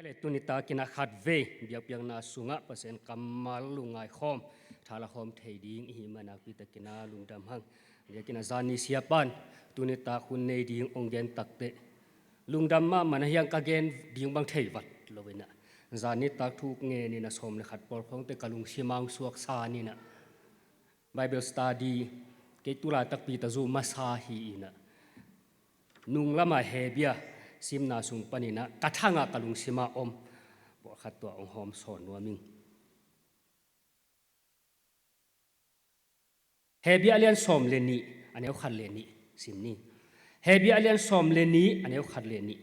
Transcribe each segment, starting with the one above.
le tunita kina khat ve biak na sunga pasen kamal lungai khom thala khom thei ding hi mana pita kina lungdam hang ya kina zani siapan tunita khun nei ding ongen takte lungdam ma mana hiang ka gen ding bang thei wat lovina zani tak thuk nge ni na som le khat por khong te kalung simang suak sa ni na bible study ke tula tak pi ta zu masa hi ina nung lama hebia simna sung panina kathanga kalung sima om bo khatwa ong hom son nuaming hebi alian som leni aneu khat leni simni hebi alian som leni aneu khat leni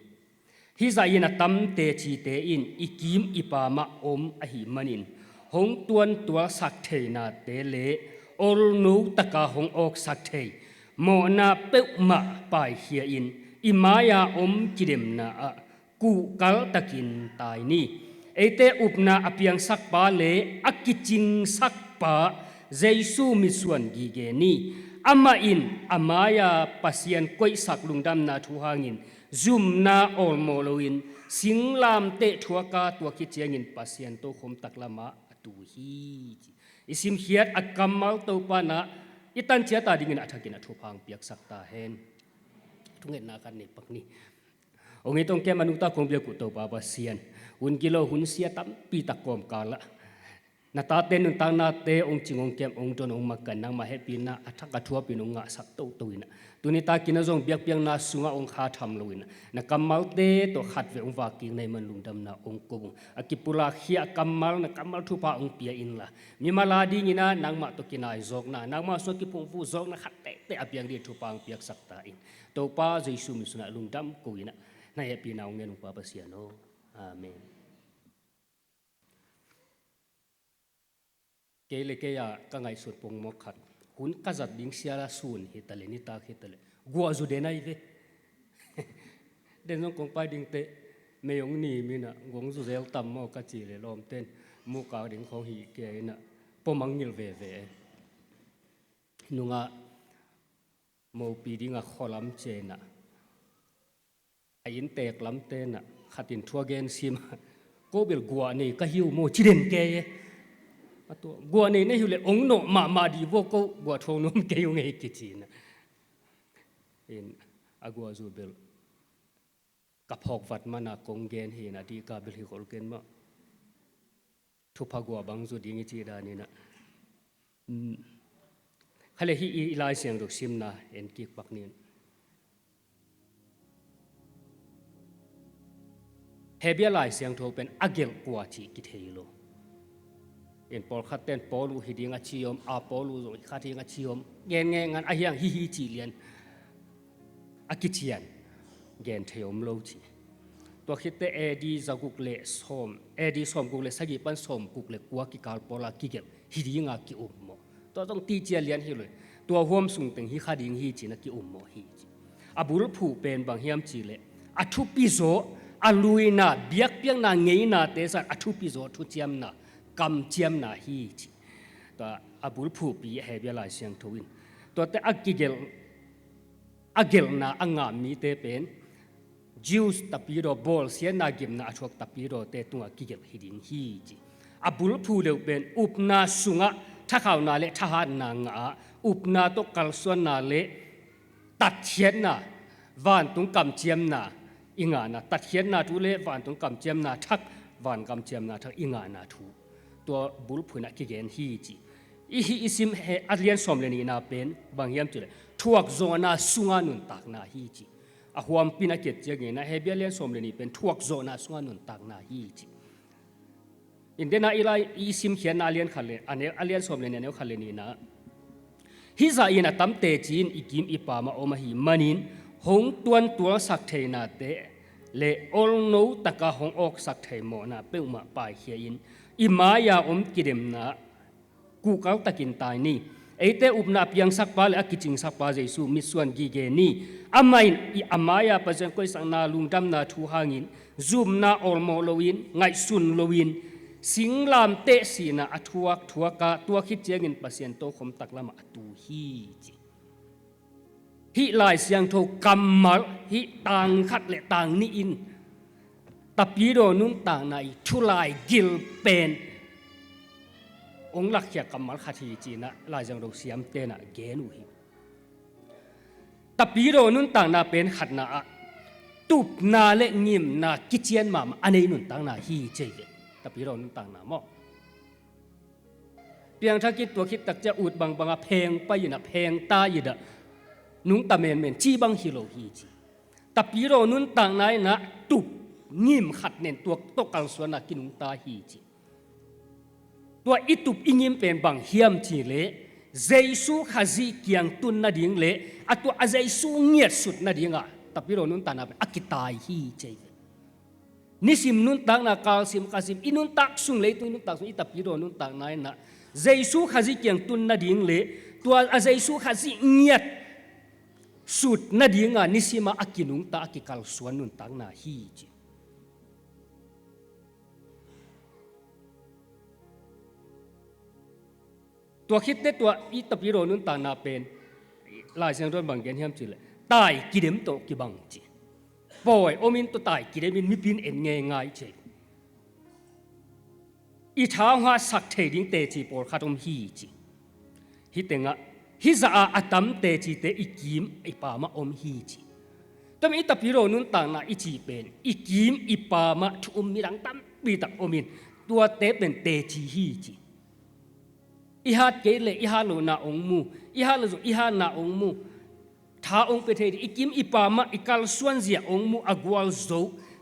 hi zaina tam te chi te in ikim ipama om ahi manin hong tuan tua sak theina te le ol nu taka hong ok sak thei mo na pe ma pai hia in imaya om kidem na a ku kal takin tai ni ete upna apiang sak pa le akiching sak pa jesu misuan gi ge ni ama in amaya pasien koi sak lungdam na thu hangin zum na ol moloin singlam te thuaka tua ki chiangin pasien to khom taklama atu hi isim hiat akamal to pa na itan chia ta dingin athakin athu phang piak sakta hen tungen na kan ni pakni ongi tong ke manuta kong bia ku to pa sian un kilo hun sia tam pi takom kala na ta ten nun tang na te ong chingong kem ong ton ong makan nang ma happy na athaka thua pinunga sak to toina tunita kinazong biak piang na sunga ong kha tham loina na kamal te to khat ve ong waki nei man lungdam na ong kong akipula khia kamal na kamal thu pa ong pia in la mi mala ding ina nang ma to kinai zok na nang ma so ki phung fu zok na khat te apiang ri thu pang piak sakta in to pa jesu mi suna lungdam ko ina na happy na ong ngen pa pasiano amen kele ke ya ka ngai sut pong mo khat hun ka zat ding siara sun hitale ni ta hitale gua zu de nai ve den nong kong pai ding te me yong ni mi na gong zu zel tam mo ka chi le lom ten mu ka ding khong hi ke na pomang ngil ve ve nunga mo pi ding a kholam che na ain tek lam te na khatin thua gen sim ko bel gua ni ka hiu mo chiren keตัวกัวนี่นี่อยู่เลยองโนมาดีวก็กัวทงนมเกยงไงกิจีนะเห็นอากัวจูเบลกับหอกวัดมานากงเกนเห็นอดีกาเบลฮิโคลเกนมาทุพกัวบังจูดิ้งจีดานี่นะเขาเลยฮีอีไลเสียงดุซิมนะเอ็นกิกปักนี่เฮเบียไลเสียงโทเป็นอาเกลกัวที่กิเทยโลเอ็นปอลขัดเต้นปอลูฮิดิงอาชิอมอาปอลูโซขัดฮิงอาชิอมเงนงานอาเฮียงฮิจีเลียนอากิเชียนเงนเทอมโลจีตัวคิดเตเอดีจะกุกเลสอมเอดีสอมกุกเลสกิปันสอมกุกเลกัวกิกาลปอลากิเกลฮิดิงอากิอุมโมตัวต้องตีเจียเลียนฮิเลยตัวห่วมสุงตึงฮิขัดฮิงฮิจีนักกิอุมโมฮิจีอาบุรุษผู้เป็นบางเฮียมจีเลอาทุปิโซอาลุยนาเบียกเปียงนาเงยนาเตสักอาทุปิโซทุเจียมนากำเจียมนาฮีตัวอาบุลผู้ปีเฮเบียลายเสียงทวินตัวแต่อาเกลนาอ่างามีเตเป็นจิวส์ตับปีโรบอลเสียนาเกมนาชวกตับปีโรเตตัวกิเกลฮิดินฮีจีอาบุลผู้เดียวเป็นอุปนาสุงะถ้าเขานาเลทหารนางาอุปนาตกัลส่วนนาเลตัดเทียนนาวันตุงกำเจียมนาอิงานาตัดเทียนนาทุเลวันตุงกำเจียมนาทักวันกำเจียมนาทักอิงานาทุตัวบุลพุนักกิเกนฮีจีอีซิมเฮอัดเลียนสมเลนีนาเป็นบางยามจุเลยทวกโซนาสุงานุนตักนาฮีจีอาหวมปีนักเก็ตเจเงนะเฮเบียเลียนสมเลนีเป็นทวกโซนาสุงานุนตักนาฮีจีอินเดน่าอีไลอีซิมเขียนนาเลียนขัดเลอันเนี้ยอัดเลียนสมเลนีเนี่ยขัดเลนีนะฮิซาอินะตั้มเตจีนอีกิมอีปามาโอมาฮีมันินหงตัวสักเทนาเตเลโอลโนตะกาหงออกสักเทโมนาเป้ามาปายเฮียอินอิมายากิเดมนะกูเกาตะกินตายนี่ไอเตอุปนาเพียงสักปาเลอกิจิงสักปาเจสูมิส่วนกิเกนี่อามายาปัจจัยก็สังนาลุงดำนาทูหางินซูมนาออลโมโลวินไงซุนโลวินสิงลามเตสีนาอทัวกาตัวคิดเจงินปัสยันโตคมตักละมาตูฮีจีฮิลายเสียงโทกำมัลฮิต่างขัดและต่างนี่อิน tapi ro nun tang nai thulai gil pen ong lakhya kamal khathi china la jang ro siam te na genu hi tapi ro nun tang na pen khatna a tup na le ngim na kichian mam anei nun tang na hi cheve tapi ro nun tang na moเพียงถ้าคิดตัวคิดตักจะอุดบางเพลงไปอยู่นะเพลงตาอยู่ดะนุ้งตาเมนจีบังฮิโลฮีจีแต่ปีโรนุ้นต่างนายนะตุบงิมขัดเน้นตัวตกัลส่วนนะกินุ้งตาฮีจีตัวอิตุบอิงิมเป็นบางเฮียมจีเละเจสูขาจีเกียงตุนนาดิ่งเละอัตัวเจสูเงียดสุดนาดิ่งอ่ะแต่ปีโรนุ้นต่างนะเป็นอักิตายฮีจีนิสิมนุ้นต่างนะกาลซิมคาซิมอินุ้นตักสุงเลยตัวนุ้นตักสุงอิแต่ปีโรนุ้นต่างนายนะเจสูขาจีเกียงตุนนาดิ่งเละตัวเจสูขาจีเงียดสุดนาดิ่งอ่ะนิสิมาอักินุ้งตาอักิกาลส่วนนุ้นต่างนะฮีจีตัวคิดได้ตัวอีตปีโรนุนตานาเป็นลายเสียงรถบางเกณฑ์เฮียมจีเลยตายกิเดมโตกิบังจีป่วยโอมินตัวตายกิเดมินมิปินเอ็นง่ายจีอีท้าวหาสักเทดิ้งเตจีปอร์คาตมฮีจีฮิตเงะฮิซาอาตัมเตจีเตอีกิมอีปามาอมฮีจีแต่อีตปีโรนุนตานาอีจีเป็นอีกิมอีปามาทุมมีรังตัมปีตักโอมินตัวเตเป็นเตจีฮีจีอีฮัดเกลอีฮัดโลนาองมูอีฮัดโลอีฮัดนาองมูท้าองเปเทอีกิมอีปามาอีกาลส่วนเสียองมูอากวลโซ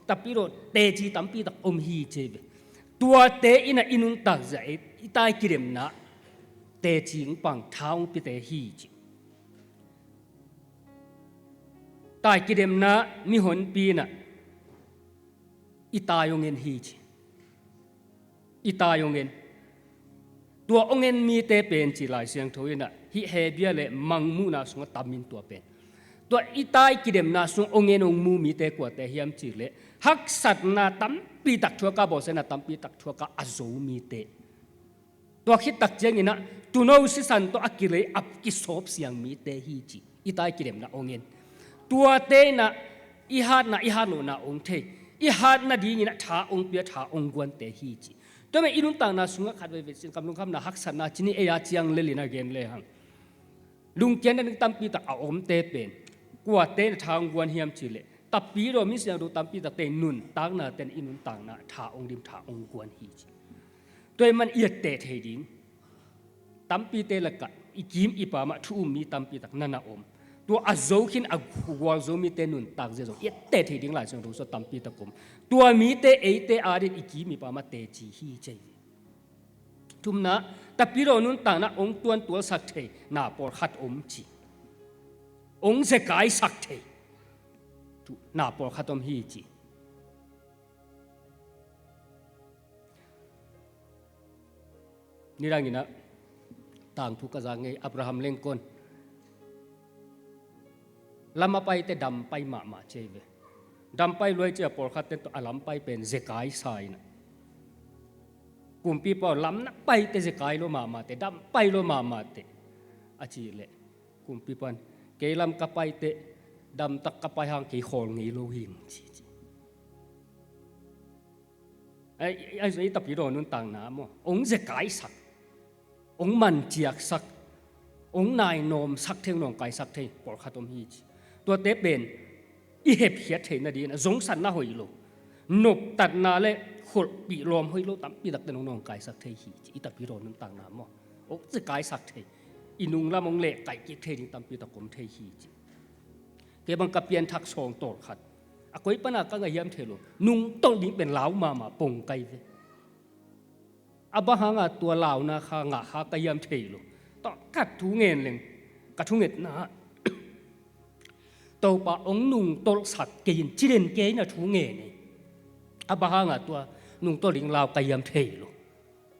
แต่ปีโรเตจีตัมปีตักอมฮีเจเบตัวเตอินะอินุนตักใจอีตายกิเรมนะเตจิงปังท้าองปีเตฮีจีตายกิเรมนะมิหนปีนะอีตายองเงินฮีจีอีตายองเงินตัวองเงินมีเตเป็นจีหลายเสียงทวินะฮิเฮเบียเลมังมูนาสงตามินตัวเป็นตัวอีตายกิเดมนาสงองเงินองมูมีเตกว่าเตเฮียมจีเลฮักสัตนาตัมปีตักทัวกาบอเซนาตัมปีตักทัวกาอโซมีเตตัวคิดตักเจงินะตุโนสิสันตัวอักิเลอับกิศพเสียงมีเตฮีจีอีตายกิเดมนาองเงินตัวเตนะอีฮาดนะอีฮาดโลนาองเทอีฮาดนะดีงินะท้าองเปียท้าองกวนเตฮีจีตัวไม่อินุนต่างนาสุงขัดไปเป็นสิ่งกำลังคำนาฮักสันนาจินีเอียจียงเลลินาเกนเลยฮังลุงเจนนั่งตั้มปีตักเอาอมเตเป็นกว่าเตนทางวันเฮียมจิเลตับปีเรามิเสียงดูตั้มปีตักเตนุนต่างนาเตนอินุนต่างนาท่าองดิมท่าองกวนฮีจีตัวมันเอียดเตเทดิงตั้มปีเตละกัดอีกิมอีปามาทุ่มมีตั้มปีตักนั่นนาอมตัวอาโซขินอากวลโซมีเตนุนตักเจโซเอียดเตเทดิงหลายเสียงดูสตั้มปีตักอมตัวมีเตเอเตอาริอีกิมอีปามาเตจีฮีเจทุมนะแต่ปีโรนุนต่างนะองตัวสักเทนาปอร์ขัดอมจีองเสกายสักเทนาปอร์ขัดอมฮีจีนี่รังนี้นะต่างทุกกระจังไงอับราฮัมเลงกอนลำมาไปแต่ดำไปมาเจเวดำไปรวยเจ้าปอร์ขัดเต็มตัวอลัมไปเป็นเสกายไซนะกุมปีปอลำนักไปแต่จะกายโลมาเตดำไปโลมาเตอาชีเละกุมปีปอนเกลำกับไปเตดำตักกับไปหางกี่ขอลงี้โลหิงจีไอ้ไอ้ตับปีโรนุนต่างน้ำองจะกายสักองมันเจียกสักองนายนมสักเทงนองกายสักเทงปอลขัดอมฮีจตัวเตเป็นอีเห็บเหียดเทนดีนะสงสันน่าหอยโลนบตัดนาเลขุดปีรวมให้โลตั้มปีตักแต่น้องกายสักเทหีอีตับปีโรนุนต่างน้ำมั้งโอ้จะกายสักเทอินุงละมงเละไก่กิเทดิตั้มปีตักกลมเทหีจีเก็บังกับเปลี่ยนทักซองโตขัดอะก้อยปนาก็ไงย้ำเทโลนุงต้นดิ้งเป็นเหลามาปงไกเวอับหางตัวเหลานะข้างหากย้ำเทโลต่อกัดทุเงินเลยกัดทุเงินนะตัวปะองนุงต้นสักเกยนจีเรนเกยนะทุเงินนี่อับหางตัวนุ่งตัวลิงลาวกายามเทโล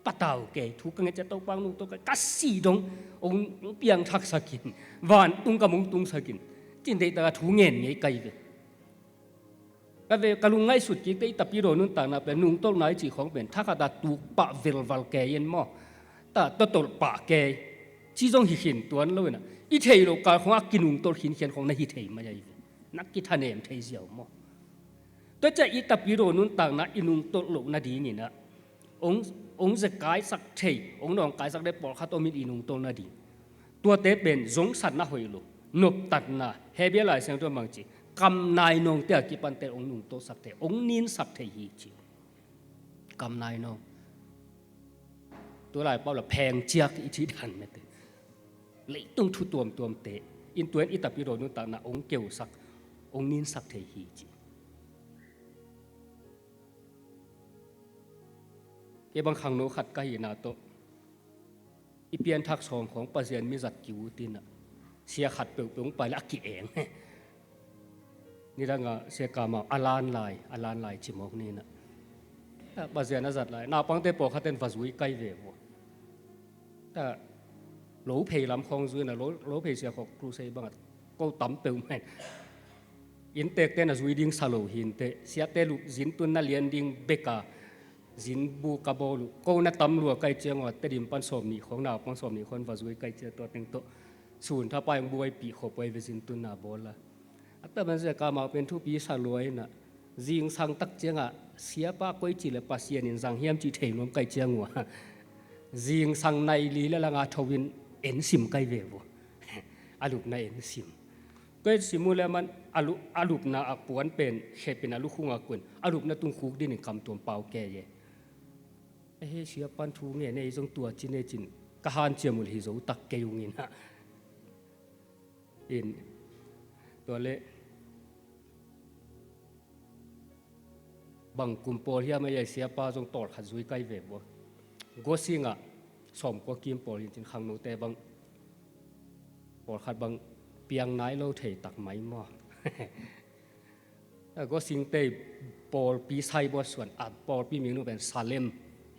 ปะเต่าเกยทุกเงจะตัวปังนุ่งตัวกัสซีดงองเปียงทักสกินวานตุงกะมุงตุงสกินจินเดตะทุเงินไงไกเวก็เวกะลุงไงสุดจิตตะปีโรนุนต่างนะเป็นนุ่งต้นไหนจีของเป็นถ้ากะดาตุปะเวลวัลเกยนมอตะตัวปะเกยจีจงหินตัวนั้นเลยนะอีเทโลกาของอากินุงตัวหินเขียนของนายฮิเทมาใหญ่นักกิทานเนมเทเสียวมอ ตัวจะอิตาปิโรนุนต่างนะอินุงโตโลนาดีนี่นะองค์จะกายสักเทองค์น้องกายสักได้ปอขัดอมิดอินุงโตนาดีตัวเตเป็นจงสัตนะหอยลุนบตัดนะเฮเบียลายเสียงตัวมังจีกำนายนองเตะกิปันเตองค์นุงโตสักเทองค์นินสักเทฮีจีกำนายนองตัวลายเป้าละแพงเจียกอิทิดันไม่เตะเลยต้องทุตัวมเตะอินตัวอิตาปิโรนุนต่างนะองค์เกี่ยวสักองค์นินสักเทฮีจีบางครั้งโนขัดกะหินาโตอีเปียนทักสองของปะเซียนมิจัดกิวตินะเสียขัดเปลงไปแล้วกิเองนี่ดังอ่ะเสียกามาอลานไลจิมอกนี่นะปะเซียนน่าจัดไลนาปังเตปอขัดเต้นฟัสวิไกเววแต่โหลเพลำคองซุยนะโหลเพลเสียของครูเซบังก็ตั้มเปลงแม่อินเตกเตนะซุยดิ้งซาโลหินเตเสียเตลุจินตุนน่ะเลียนดิ้งเบกาจินบูกาโบลูก็นักตำรวจใกล้เจียงว่าแต่ดิมปันสมนี่ของนาปันสมนี่คนว่าซุยใกล้เจียตัวเต็งโตศูนย์ถ้าไปบวยปีขบไปจินตุนนาโบละแต่มันจะกามาเป็นทุปีสลวยน่ะจิงสังตักเจียงอ่ะเสียป้าก้อยจีเลยปัสเซียนินสังเฮียมจีเทนวมใกล้เจียงว่าจิงสังในลีและละงาทวินเอ็นซิมใกล้เววอาลุกในเอ็นซิมก็สิมูแล้วมันอาลุกนาอักปวนเป็นเขเป็นอาลุคุงอากุนอาลุกนาตุงคุกดินคำตัวเปล่าแก่เย่เฮ้เสียปันทูเนี่ยในทรงตัวจินเนจินกะฮันเจียมุลฮิโซตักเกยุงินฮะอินตัวเละบังกุมโปลเฮียไม่ใหญ่เสียป้าทรงตอดขัดซุยใกล้เว็บวะกัวซิงอ่ะสมกัวกิมโปลจินขังโนแต่บังปอดขัดบังเปียงไหนเราเทตักไม้หม้อแล้วก็สิ่งเตยปอลปีไซบอส่วนปอลปีมีนูเป็นซาเลม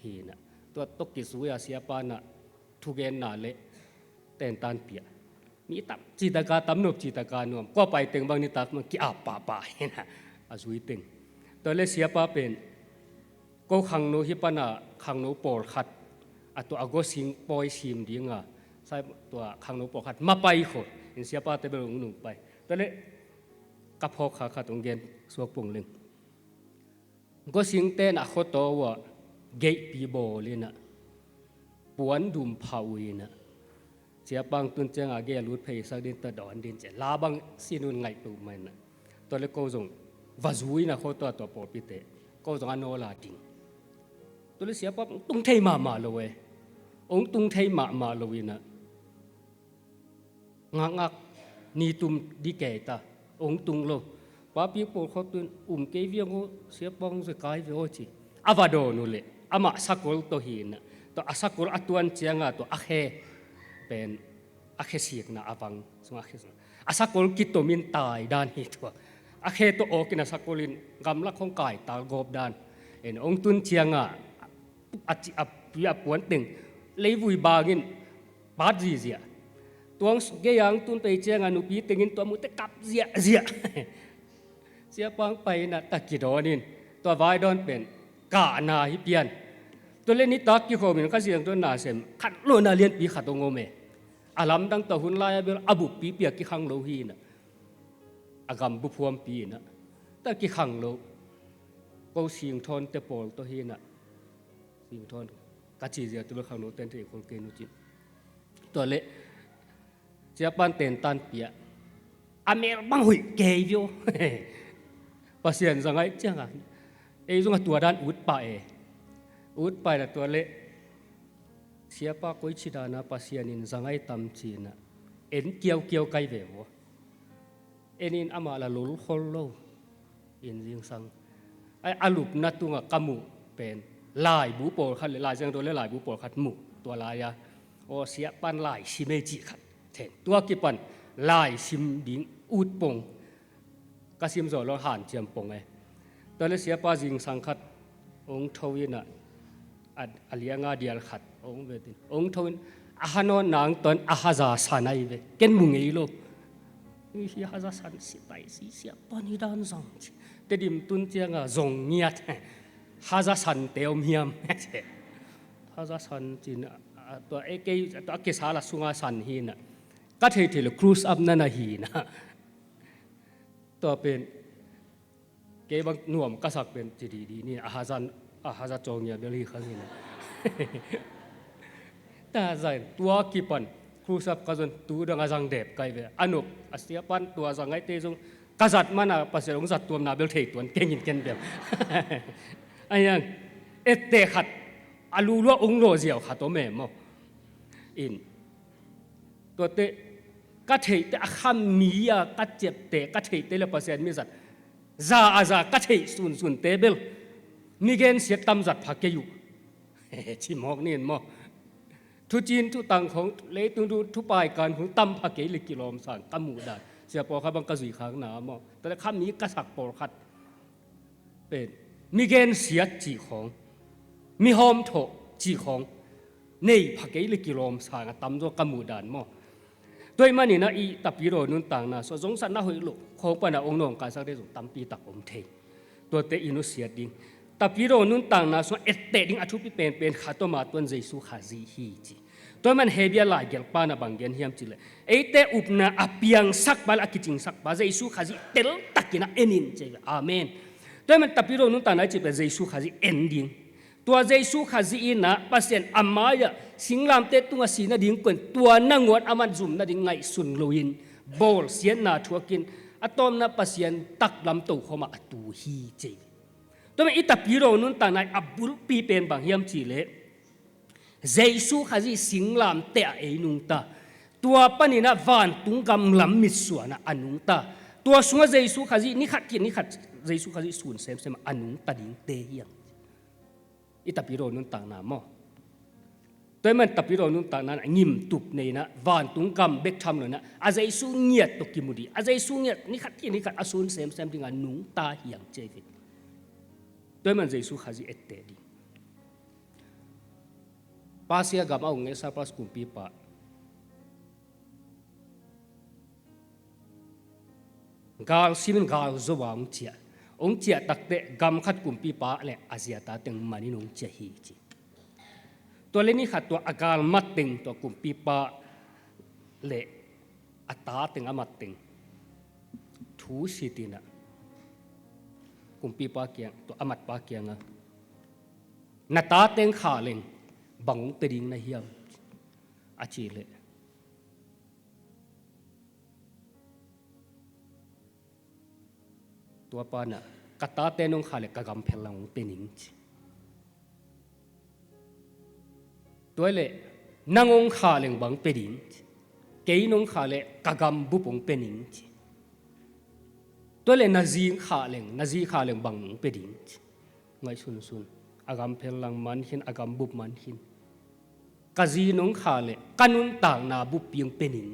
ฮีนะตัวตกกิสุยาเสียปานะทุเกนนาเละเต้นตันเปียมีตับจิตกาตำนบจิตกานวมก็ไปตึงบางนิตักมันกี่อาป่าเห็นะอาสุยตึงตัวเลเสียปาเป็นก็ขังโนฮิปานะขังโนปอลขัดตัวอากสิงปอยซิมดีงาใส่ตัวขังโนปอลขัดมาไปขดเสียปาเตเบลงหนุ่มไปตัวเละกับพอขาขาตรงเกนสวกปุ่งลึงก็สิงเต้นอะโคโตว่าเกยปีโบเลยนะปวนดุมเผาอีนะเสียบังตุนเจงอาเกลุดเพย์สักดินตะดอนดินเจลาบังสินุนไงตูมันนะตัวเล็กก็ส่งวาซุยนะเขาตัวปอปิเตก็ส่งอันโนลาดิงตัวเล็กเสียปั๊บตุงเทยมาเลยองตุงเทยมาเลยนะงักนี่ตุมดีเกตาองตุงโลป้าพี่ปอเขาตุนเกวียงเขาเสียบังจะกายไปโอจีอาวาโดนุเลอามาสักคนตัวหินตัวอาสักคนอัตวันเจียงตัวอาเคเป็นอาเคสิกนะอาบังสมัครอาสักคนกิตตัวมินตายด้านนี้ตัวอาเคตัวโอกินะสักคนกำลังของกายตากบด้านองตุนเจียงอาจิอับปีอับปวนตึงเลยวุยบางินปาจีเสียตัวเกียงตุนไปเจียงนุปีตึงตัวมุตะกับเสียเสียปังไปนะตะกิดอนินตัววายดอนเป็นกาหนาฮิเปียนตัวเล่นนี้ตักกี่คนมันก็เสียงตัวหนาเสมขัดโลนาเลียนปีขัดตรงโงเมอาลัมดังตะหุนลายเบลอบุปีเปียกี่ขังโลฮีนะอากำบุพวมปีนะแต่กี่ขังโลก็เสียงทอนเตปอลตัวฮีนะเสียงทอนกัจจิเสียตัวขังโลเต็นที่คนเกนุจิตัวเละเจ้าปันเต็นตันเปียอเมริบังหุยเกย์อยู่ภาษาสังไงเจ้าไงส่งตัวด้านอุดไปนะตัวเละเสียป้าก้อยชิดานะภาษานินสังไงตำจีนะเกี่ยวไกลเววนินอามาละลุลฮอลโลจิงสังอาลุปนัตุงกามุเป็นลายบูปอลขัดลายจังตัวลายบูปอลขัดหมูตัวลายโอเสียปันลายชิเมจิขัดเห็นตัวกี่ปันลายชิมดิ้งอุดปงกสิมโซลหันเจียมปงตัวเสียป้าจิงสังขัดองทวินะอาเลียงาเดียลขัดองเวตินองทวินอาฮานอนนางตอนอาฮาซาสานายเวเกนมุงเอโลฮิฮาซาสันสิไปสิเสียปานิดานซังแต่ดิมตุนเจียงซงเงียดฮาซาสันเตียวเมียมฮาซาสันจินตัวตัวเกสาลสุงาสันฮีนะก็เทลครูสอัพนั่นฮีนะตัวเป็น เก็บหน่วมกษักเป็นจีดีนี่อาหาจันจงเนี่ยเบลีครั้งนี้นะแต่ใจตัวกี่ปันครูสับกษัตริย์ตัวดังอาจังเด็บไกลไปอนุอาเซียปันตัวจังไงเตจงกษัตริย์มันอ่ะภาษาองค์สัตว์ตัวนาเบลเทตัวเก่งยินเก่งแบบไอ้ยังเอเตขัดอาลูลัวองโลเจียวขัดตัวแม่มอินตัวเตก็เทเตอคำมีอ่ะก็เจ็บเตก็เทเตเลภาษามีสัตซาอาซาก็เทสุนเตเบลมีเกณฑ์เสียตำจัดพักเกยุชิมอกนี่มอทุจีนทุตังของเลยตุนดูทุปลายการของตำพักเกลิกิโลมสั่งกำมูดาเสียปอขับังกะสุยขางหนามอแต่คำนี้กษักปอขัดเป็นมีเกณฑ์เสียจีของมีหอมโถจีของในพักเกลิกิโลมสั่งตำโจกำมูดานมอโดยมันนี่นะอีตับปีโรนุนต่างนะสงสันนะหอยลุของปนะองค์นองการสักได้ส่งตำปีตักอมเทตัวเตอินุเสียดิงตับปีโรนุนต่างนะส่วนเอเตดิงอชุปิเป็นขาตัวมาตัวเจสุขาซีฮีจีตัวมันเฮียลายเกลปานะบางเกนเฮียมจิเลเอเตอุปนาอภิยังสักบาลอกิจิงสักบาเจสุขาซีเตลตักินะเอนินเจอาเมนตัวมันตับปีโรนุนต่างนะจิเป็นเจสุขาซีเอนดิงตัวเจสุขาซีอินะปัสเซนอามายะสิงลามเตตุงสีนาดิ่งกวนตัวนั่งวดอามันซุมนาดิ่งไงสุนลุยนบอลเสียนนาทัวกินอะตอมนาปัสเซียนตักลำตัวเข้ามาอตูฮีเจตัวมันอิตาปิโรนุนต่างในอับบุลปีเป็นบางเฮียมจีเลเจสุขาซีสิงลามเตะเอนุงตาตัวปนินะวันตุงกำลำมิสวนะอนุงตาตัวสงเจสุขาซีนี่ขัดกินนี่ขัดเจสุขาซีสุนเซมอนุงตาดิ่งเตะยังอิตาปิโรนุนต่างนามอตัวมันตับพิโรนุนต่างนั้นงิมตุบในนะวันตุงกำเบกทำเลยนะอาศัยสูงเงียดตกิมุดีอาศัยสูงเงียดนี่ขัดที่นี่ขัดอสูรเซมที่งานนุงตาเหี่ยงเจวิตตัวมันใจสูขาจีเอตเตดีภาษากับเอาเงสาพัสกุมปีปะกาลซิมินกาลจวางเจียองเจียตักเตะกำขัดกุมปีปะและอาเซียตาเต็งมันนี่นงเจียฮีจีตัวเล่นนี่ขัดตัวอาการมัดติงตัวกลุ่มปีปะเละอัตตาติงอามัดติงทูสิตินะกลุ่มปีปะเกียงตัวอามัดปะเกียงอ่ะนัตตาเต็งขาเล็งบังเตดิงนะเฮียมอาชีเละตัวปานะกัตตาเตนงขาเล็กกำเพลังเตนิงตัวเล่นางองขาเล็งบังเป็ดินเกยนงขาเล่กากำบุปงเป็นนิงตัวเล่นาจีขาเล็งบังเป็ดินไงสุนอากำเพลังมันหินอากำบุบมันหินกาจีนงขาเล่กันุนต่างนาบุปเปียงเป็นนิง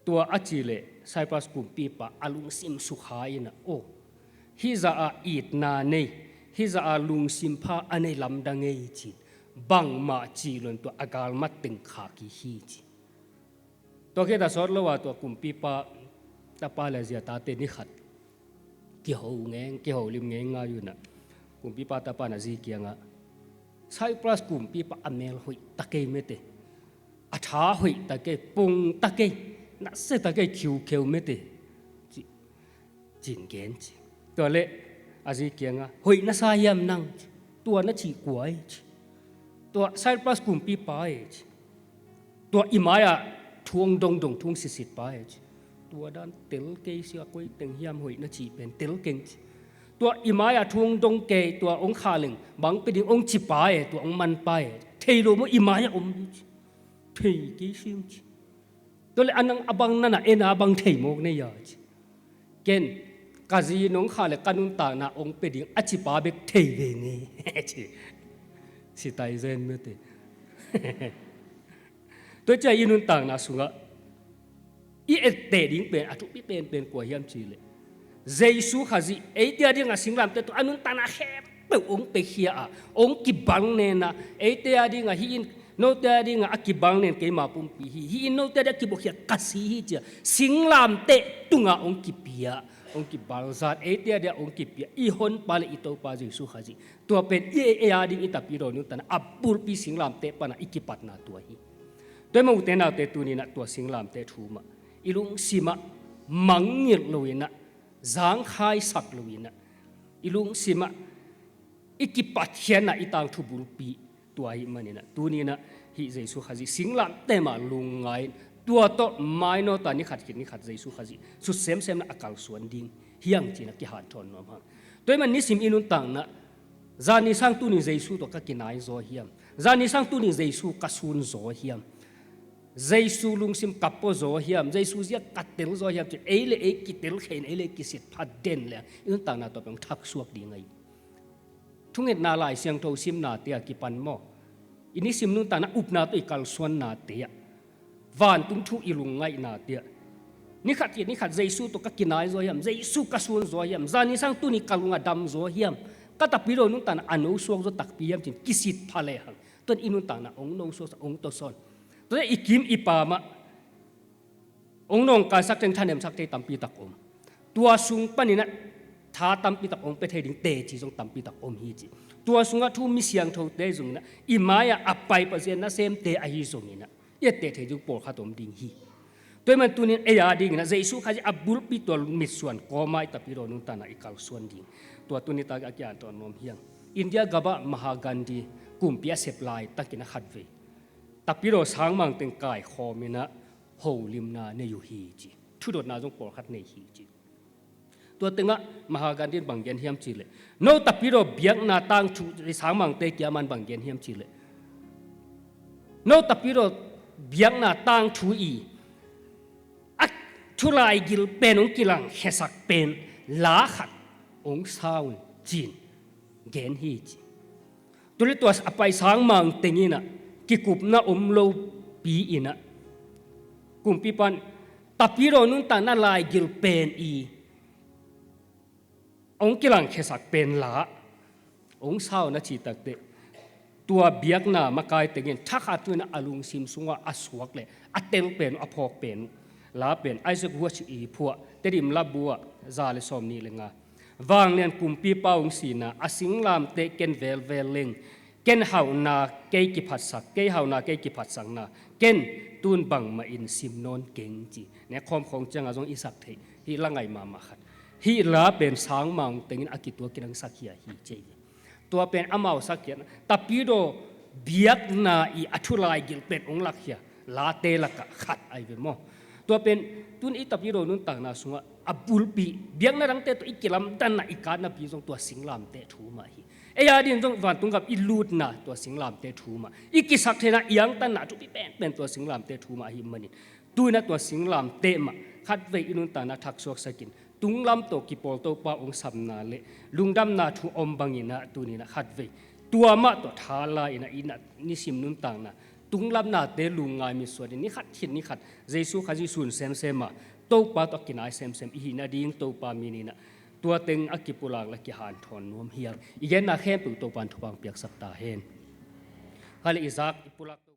ตัวอาจิเล่ไซปรัสกุมปีปะอาลุงซิมสุขายนะโอฮิซาอาอีดนาเนฮิซาอาลุงซิมพาอันในลำดังเงยจิบังมาจีลนตัวอาการมัดติงขากีฮีจีตัวแค่ตาสอดละว่าตัวกลุ่มปีปะตาปาเลเซียตาเตนิขัดเกี่ยวเงเกี่ยวลิมเงงาอยู่นะกลุ่มปีปะตาปานาซีเกียงะไซปรัสกลุ่มปีปะอเมลหุยตะเกยเมเตอาชาหุยตะเกยปุงตะเกยนักเสตะเกยคิวเมเตจินเกนจีตัวเละอาซีเกียงะหุยนัสายามนังตัวนัชีกวยตัวไซปรัสกลุ่มปีปายตัวอิมายะทวงดงทวงสิปายตัวด้านเตลเกยเสียกุยเต็งเฮียมหอยนาจีเป็นเตลเก่งตัวอิมายะทวงดงเกยตัวองคาลิงบังเป็นองจิปายตัวองมันปายเทโลมอิมายะเทกิซิมตัวเลยอันนั้นอบังนั่นน่ะเอ็นอบังเทโมกเนี่ยเกนกาจีนองคาเลกันุนตานาองเป็นอจิปาเบกเทเวเน่สิตายเซนเมื่อเตตัวใจยินุนต่างนาสุงะอีเอเตดิ้งเป็นอาทุปิเป็นกว่าเฮียมจีเลยเจสุขาจีเอเดียดิ้งอาสิงลามเตตัวอนุนตานาแคบเปองเปเฮียองกิบังเนนะเอเดียดิ้งอาฮินโนเดียดิ้งอากิบังเนนเกมาปุ่มปีฮินโนเดียกิบกเฮียกัสซีฮิจ้ะสิงลามเตตุงาองกิเปียองกิบาลซาเอเดียเดียองกิเปียอีฮอนปาเลอิโตปาเจสุขาจีตัวเป็นเอดิ้งอิตาปิโรนุตันอับปุลปีสิงลามเตปานาอิกิปัตนาตัวฮีโดยมาอุเทนาเตตุนีนะตัวสิงลามเตทูมาอิลุงสิมามังเงียลอยนะ giang khai sak luina ilung sima ikipat hiana itang thubul pi tuai manina tunina hi jesu khazi singlam tema lungai tua to maino ta ni khat jesu khazi su sem na akal suan ding hiang china ki han thon nom hang toy man ni sim inun tang na zani sang tu ni jesu to ka kinai zo hiam zani sang tu ni jesu ka sun zo hiam jesu lung sim kapo zo hiam jesu zia katel zo hiam ele e kitel khen ele kisit phat den le inun tang na to peng thak suak di ngai thunget na lai siang tho sim na tia ki pan mo ini sim nun ta na up na to ikal suan na tia van tung thu ilung ngai na tia ni khat jesu to ka kinai zo hiam jesu ka sun zo hiam zani sang tu ni kalunga dam zo hiam ka ta piro nun ta na anu suak zo tak piam chin kisit phale hang ton inun ta na ong nong so ong to son to ikim ipa ma ong nong ka sak ten thanem sak te tampi tak om tua sung panina tha tampi tak ong pe the ding te chi jong tampi tak om hi chi tua sunga thu mi siang tho te jong na imaya apai pa zen na sem te a hi jong ina ye te the jong por khatom ding hi toy man tunin e ya ding na jesu khaji abul pi tol mit suan ko mai tapiro nun ta na ikal suan ding tua tuni ta ga kyan ton nom hiang india gaba mahagandhi kumpia seplai takina khatve tapiro sangmang teng kai khomina holimna ne yu hi chi thudot na jong por khat nei hi chi tua tenga mahagandhi banggen hiam chi le no tapiro biak na tang thu ri sangmang te kyaman banggen hiam chi le no tapiro biak na tang thu i at thulai gil penung kilang hesak pen la khat ong saun chin gen hi chi tuli tuas apai sangmang tengina kikup na omlo pi ina kumpi pan tapiro nun ta na lai gil pen i ong kilang hesak pen la ong sao na chi takte tua biak na makai tengin thakha tu na alung sim sunga aswak le atel pen aphok pen la pen Isaac watch i phua terim labua za le som ni lenga wang len kumpi paung sina asinglam te ken vel leng ken hauna ke ki phatsak ke hauna ke ki phatsang na ken tun bang ma in sim non keng chi ne khom khong changa jong isak the hi langai ma khat hi la pen sang mang tengin akitua kinang sakia hi che tua pen amau sakya tapido biak na i athulai gil pen ong lakhya la te laka khat ai ve mo tua pen tun i tapiro nun tang na sunga abul pi biak na rang te to ikilam tan na ikana pi jong tua singlam te thu ma hi e ya din jong van tung gap i lut na tua singlam te thu ma ikisak thena yang tan na tu pi pen tua singlam te thu ma hi mani tu na tua singlam te ma khat ve inun ta na thak sok sakin tunglam to ki pol to pa ong samna le lungdam na thu om bangina tunina khat ve tua ma to thala ina nisim nun tang na tunglam na te lungai mi so ni khat thin ni khat jesu khaji sun sem ma to pa to kinai sem hi na ding to pa mi ni na tua teng akipulang la ki han thon nom hiang igen na khem pu to pan thupang piak sakta hen hali izak ipulak